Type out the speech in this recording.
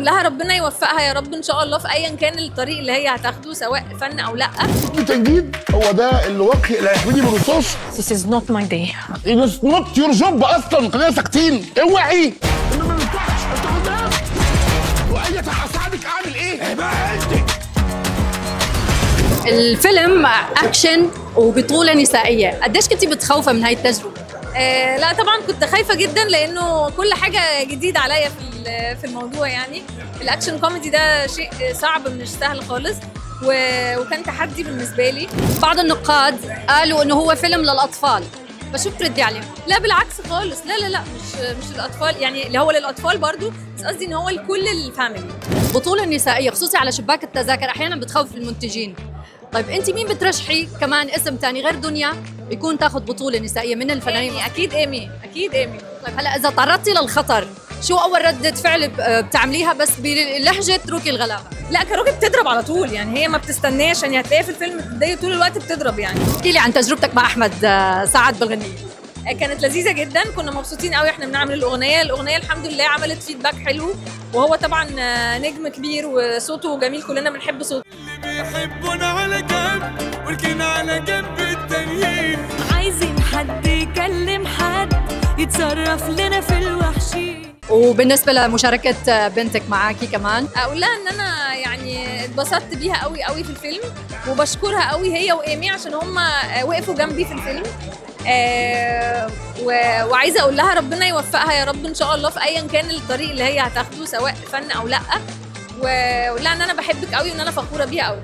لها ربنا يوفقها يا رب ان شاء الله في ايا كان الطريق اللي هي هتاخده سواء فن او لا. تنجيد هو ده اللي وقي اللي هيحميني بالرصاص. This is not my day. It's not your job اصلا، خلينا ساكتين. اوعي ما ينفعش انت قدام. واي اساعدك اعمل ايه؟ بقى انت الفيلم اكشن وبطوله نسائيه، قديش كنتي متخوفه من هاي التجربه؟ لا طبعا كنت خايفه جدا لانه كل حاجه جديده عليا في الموضوع. يعني الاكشن كوميدي ده شيء صعب مش سهل خالص وكان تحدي بالنسبه لي. بعض النقاد قالوا انه هو فيلم للاطفال، فشو بتردي عليهم؟ لا بالعكس خالص، لا مش للاطفال، يعني اللي هو للاطفال برضو، بس قصدي ان هو لكل الفاميلي. بطوله نسائيه خصوصي على شباك التذاكر احيانا بتخوف المنتجين. طيب انت مين بترشحي كمان اسم ثاني غير دنيا يكون تاخذ بطوله نسائيه من الفنانين؟ اكيد ايمي. طيب هلا اذا تعرضتي للخطر شو اول ردة فعل بتعمليها بس بلهجه روكي الغلابه؟ لا كروكي بتضرب على طول، يعني هي ما بتستناش، يعني هتلاقيها في الفيلم دي طول الوقت بتضرب. يعني احكي لي عن تجربتك مع احمد سعد بالغنية. كانت لذيذه جدا، كنا مبسوطين قوي احنا بنعمل الاغنيه الحمد لله عملت فيدباك حلو، وهو طبعا نجم كبير وصوته جميل، كلنا بنحب صوته. اللي بيحبنا على جنب وركنا على جنب التانيين، عايزين حد يكلم حد يتصرف لنا في الوحشين. وبالنسبه لمشاركه بنتك معاكي كمان، اقول لها ان انا يعني اتبسطت بيها قوي في الفيلم، وبشكرها قوي هي وايمي عشان هم وقفوا جنبي في الفيلم. وعايزه اقول لها ربنا يوفقها يا رب ان شاء الله في ايا كان الطريق اللي هي هتاخده سواء فن او لا. ولا ان انا بحبك قوي وان انا فخوره بيها قوي.